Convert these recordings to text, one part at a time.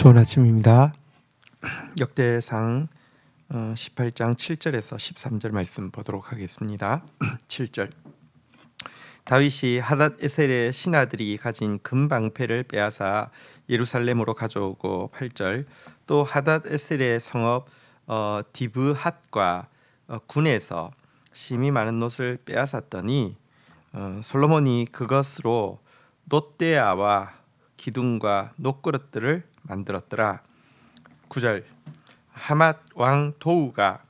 좋은 아침입니다. 역대상 18장 7절에서 13절 말씀 보도록 하겠습니다. 7절 다윗이 하닷에셀의 신하들이 가진 금방패를 빼앗아 예루살렘으로 가져오고 8절 또 하닷에셀의 성읍 디브핫과 군에서 심이 많은 놋을 빼앗았더니 솔로몬이 그것으로 놋대야와 기둥과 놋그릇들을 만들었더라. 9절 하맛 왕 도우가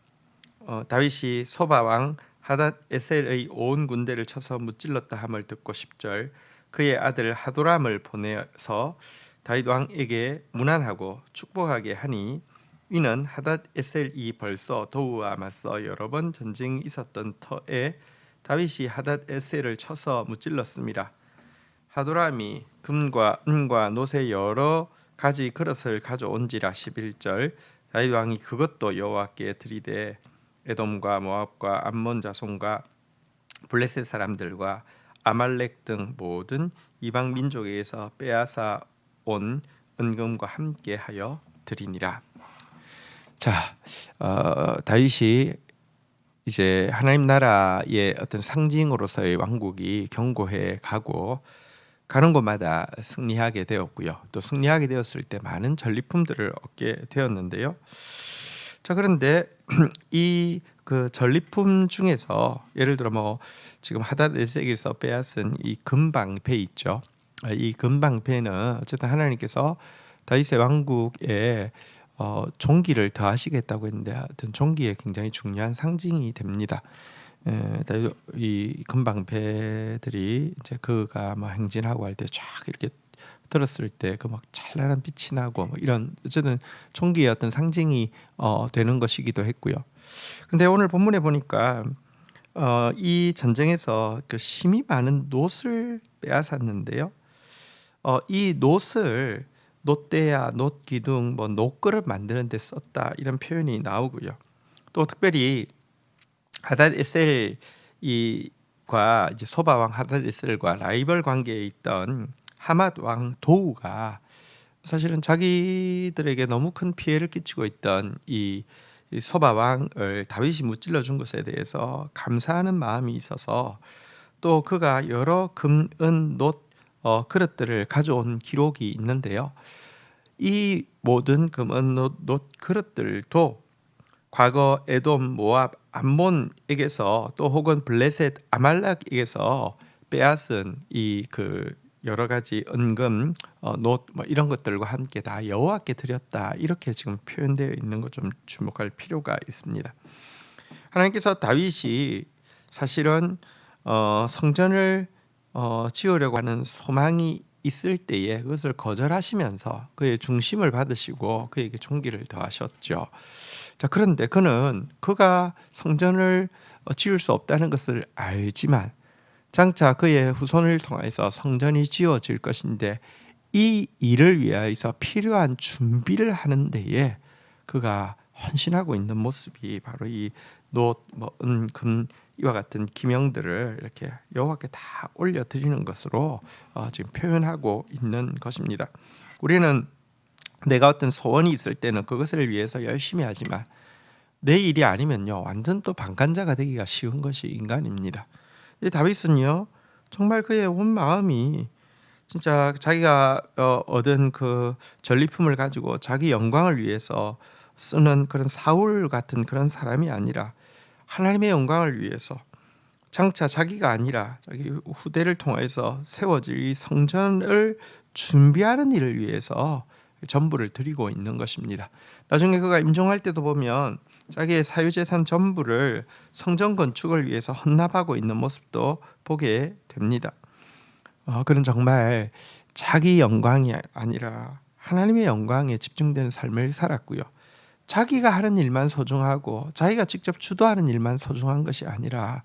다윗이 소바 왕 하닷에셀의 온 군대를 쳐서 무찔렀다 함을 듣고 10절 그의 아들 하도람을 보내서 다윗 왕에게 문안하고 축복하게 하니 이는 하닷에셀이 벌써 도우와 맞서 여러 번 전쟁이 있었던 터에 다윗이 하닷에셀을 쳐서 무찔렀습니다. 하도람이 금과 은과 놋의 여러 가지 그릇을 가져온지라. 11절 다윗 왕이 그것도 여호와께 드리되 에돔과 모압과 암몬 자손과 블레셋 사람들과 아말렉 등 모든 이방 민족에게서 빼앗아 온 은금과 함께 하여 드리니라. 자, 다윗이 이제 하나님 나라의 어떤 상징으로서의 왕국이 견고해 가고 가는 곳마다 승리하게 되었고요. 또 승리하게 되었을 때 많은 전리품들을 얻게 되었는데요. 자, 그런데 이 그 전리품 중에서 예를 들어 지금 하닷에셀에서 빼앗은 이 금방패 있죠. 이 금방패는 어쨌든 하나님께서 다윗의 왕국에 종기를 더하시겠다고 했는데 하여튼 종기에 굉장히 중요한 상징이 됩니다. 이 금방패들이 이제 그가 행진하고 할 때 쫙 이렇게 들었을 때 그 막 찬란한 빛이 나고 이런 어쨌든 종기의 어떤 상징이 되는 것이기도 했고요. 근데 오늘 본문에 보니까 이 전쟁에서 그 힘이 많은 놋을 빼앗았는데요. 이 놋을 놋대야, 놋기둥, 놋그릇 만드는 데 썼다 이런 표현이 나오고요. 또 특별히 하닷에셀과 이제 소바 왕 하닷에셀과 라이벌 관계에 있던 하맛 왕 도우가 사실은 자기들에게 너무 큰 피해를 끼치고 있던 이 소바 왕을 다윗이 무찔러 준 것에 대해서 감사하는 마음이 있어서 또 그가 여러 금, 은, 놋 그릇들을 가져온 기록이 있는데요. 이 모든 금, 은, 놋 그릇들도 과거 에돔, 모압, 암몬에게서 또 혹은 블레셋, 아말렉에게서 빼앗은 이 그 여러 가지 은금, 놋 이런 것들과 함께 다 여호와께 드렸다 이렇게 지금 표현되어 있는 것 좀 주목할 필요가 있습니다. 하나님께서 다윗이 사실은 성전을 지으려고 하는 소망이 있을 때에 그것을 거절하시면서 그의 중심을 받으시고 그에게 존귀를 더하셨죠. 자, 그런데 그가 성전을 지을 수 없다는 것을 알지만 장차 그의 후손을 통해서 성전이 지어질 것인데 이 일을 위하여서 필요한 준비를 하는 데에 그가 헌신하고 있는 모습이 바로 이 놋, 은, 금 이와 같은 기명들을 이렇게 여호와께 다 올려드리는 것으로 지금 표현하고 있는 것입니다. 우리는 내가 어떤 소원이 있을 때는 그것을 위해서 열심히 하지만 내 일이 아니면요 완전 또 방관자가 되기가 쉬운 것이 인간입니다. 다윗은요 정말 그의 온 마음이 진짜 자기가 얻은 그 전리품을 가지고 자기 영광을 위해서 쓰는 그런 사울 같은 그런 사람이 아니라 하나님의 영광을 위해서 장차 자기가 아니라 자기 후대를 통해서 세워질 이 성전을 준비하는 일을 위해서 전부를 드리고 있는 것입니다. 나중에 그가 임종할 때도 보면 자기의 사유재산 전부를 성전 건축을 위해서 헌납하고 있는 모습도 보게 됩니다. 그는 정말 자기 영광이 아니라 하나님의 영광에 집중된 삶을 살았고요. 자기가 하는 일만 소중하고 자기가 직접 주도하는 일만 소중한 것이 아니라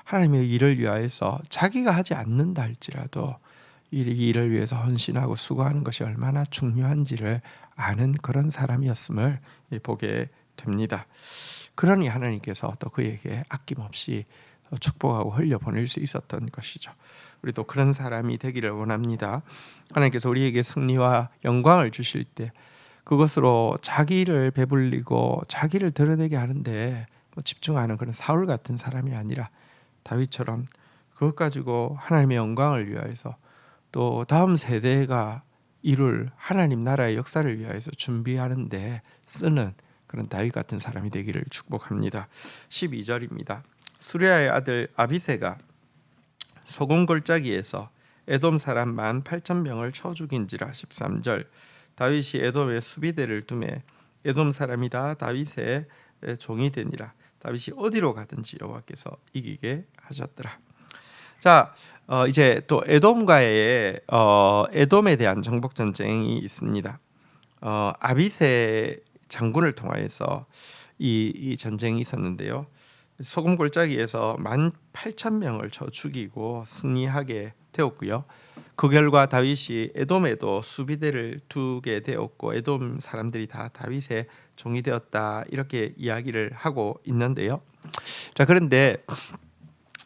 하나님의 일을 위하여서 자기가 하지 않는다 할지라도 이 일을 위해서 헌신하고 수고하는 것이 얼마나 중요한지를 아는 그런 사람이었음을 보게 됩니다. 그러니 하나님께서 또 그에게 아낌없이 축복하고 흘려보낼 수 있었던 것이죠. 우리도 그런 사람이 되기를 원합니다. 하나님께서 우리에게 승리와 영광을 주실 때 그것으로 자기를 배불리고 자기를 드러내게 하는데 집중하는 그런 사울 같은 사람이 아니라 다윗처럼 그것 가지고 하나님의 영광을 위하여서 또 다음 세대가 이룰 하나님 나라의 역사를 위하여서 준비하는데 쓰는 그런 다윗 같은 사람이 되기를 축복합니다. 12절입니다. 수레아의 아들 아비새가 소금 골짜기에서 에돔 사람 18,000명을 쳐 죽인지라. 13절 다윗이 에돔에 수비대를 두매 에돔 사람이 다 다윗의 종이 되니라. 다윗이 어디로 가든지 여호와께서 이기게 하셨더라. 자, 이제 또 에돔과의 에돔에 대한 정복 전쟁이 있습니다. 아비새 장군을 통하여서 이 전쟁이 있었는데요. 소금 골짜기에서 18,000명을 쳐 죽이고 승리하게 되었고요. 그 결과 다윗이 에돔에도 수비대를 두게 되었고 에돔 사람들이 다 다윗의 종이 되었다, 이렇게 이야기를 하고 있는데요. 자, 그런데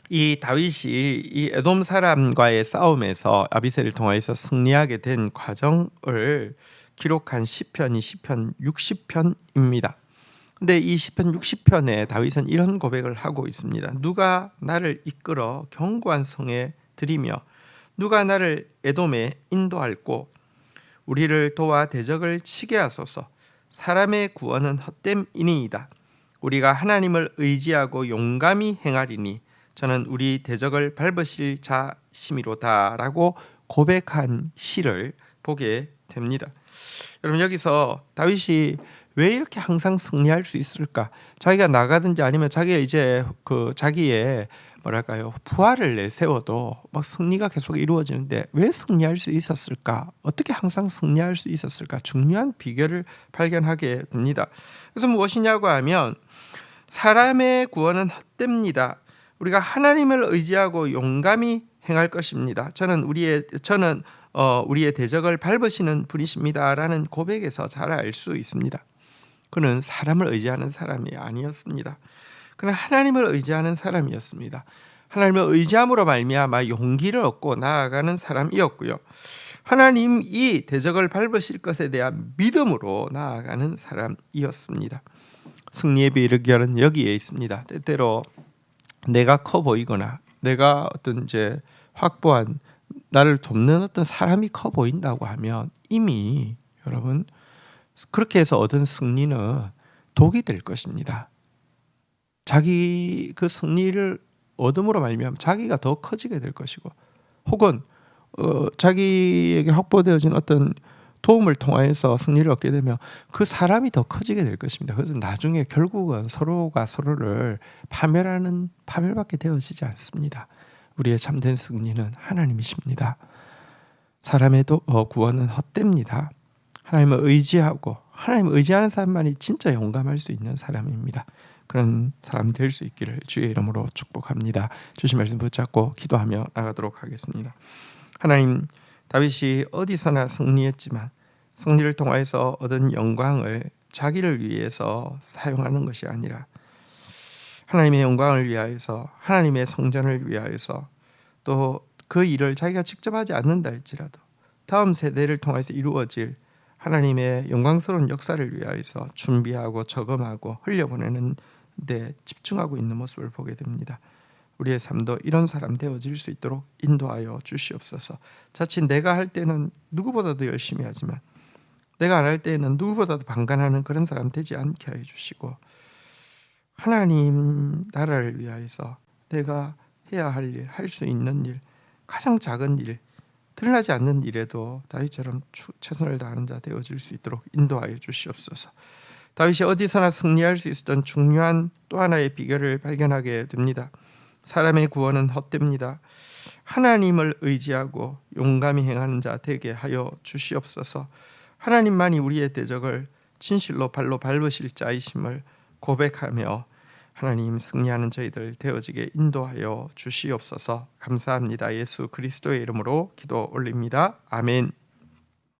이 다윗이 이 에돔 사람과의 싸움에서 아비새를 통해서 승리하게 된 과정을 기록한 시편이 시편 60편입니다. 근데 이 시편 60편에 다윗은 이런 고백을 하고 있습니다. 누가 나를 이끌어 견고한 성에 들이며 누가 나를 에돔에 인도할꼬. 우리를 도와 대적을 치게 하소서. 사람의 구원은 헛됨이니이다. 우리가 하나님을 의지하고 용감히 행하리니 저는 우리 대적을 밟으실 자심이로다, 라고 고백한 시를 보게 됩니다. 여러분, 여기서 다윗이 왜 이렇게 항상 승리할 수 있을까? 자기가 나가든지 아니면 자기가 이제 자기의 부활을 내세워도 막 승리가 계속 이루어지는데 왜 승리할 수 있었을까? 어떻게 항상 승리할 수 있었을까? 중요한 비결을 발견하게 됩니다. 그래서 무엇이냐고 하면 사람의 구원은 헛됩니다. 우리가 하나님을 의지하고 용감히 행할 것입니다. 저는 우리의 대적을 밟으시는 분이십니다라는 고백에서 잘 알 수 있습니다. 그는 사람을 의지하는 사람이 아니었습니다. 그는 하나님을 의지하는 사람이었습니다. 하나님을 의지함으로 말미암아 용기를 얻고 나아가는 사람이었고요. 하나님이 대적을 밟으실 것에 대한 믿음으로 나아가는 사람이었습니다. 승리의 비결은 여기에 있습니다. 때때로 내가 커 보이거나 내가 어떤 이제 확보한 나를 돕는 어떤 사람이 커 보인다고 하면 이미 여러분 그렇게 해서 얻은 승리는 독이 될 것입니다. 자기 그 승리를 얻음으로 말미암아 자기가 더 커지게 될 것이고, 혹은 자기에게 확보되어진 어떤 도움을 통해서 승리를 얻게 되면 그 사람이 더 커지게 될 것입니다. 그래서 나중에 결국은 서로가 서로를 파멸받게 되어지지 않습니다. 우리의 참된 승리는 하나님이십니다. 사람의 구원은 헛됩니다. 하나님을 의지하고 하나님을 의지하는 사람만이 진짜 용감할 수 있는 사람입니다. 그런 사람 될 수 있기를 주의 이름으로 축복합니다. 주신 말씀 붙잡고 기도하며 나가도록 하겠습니다. 하나님, 다윗이 어디서나 승리했지만 승리를 통해서 얻은 영광을 자기를 위해서 사용하는 것이 아니라 하나님의 영광을 위하여서, 하나님의 성전을 위하여서, 또 그 일을 자기가 직접 하지 않는다 할지라도 다음 세대를 통해서 이루어질 하나님의 영광스러운 역사를 위하여서 준비하고 저금하고 흘려보내는 데 집중하고 있는 모습을 보게 됩니다. 우리의 삶도 이런 사람 되어질 수 있도록 인도하여 주시옵소서. 자칫 내가 할 때는 누구보다도 열심히 하지만 내가 안 할 때는 누구보다도 방관하는 그런 사람 되지 않게 해 주시고, 하나님 나라를 위하여서 내가 해야 할 일, 할 수 있는 일, 가장 작은 일, 드러나지 않는 일에도 다윗처럼 최선을 다하는 자 되어질 수 있도록 인도하여 주시옵소서. 다윗이 어디서나 승리할 수 있었던 중요한 또 하나의 비결을 발견하게 됩니다. 사람의 구원은 헛됩니다. 하나님을 의지하고 용감히 행하는 자 되게 하여 주시옵소서. 하나님만이 우리의 대적을 진실로 발로 밟으실 자이심을 고백하며 하나님 승리하는 저희들 되어지게 인도하여 주시옵소서. 감사합니다. 예수 그리스도의 이름으로 기도 올립니다. 아멘.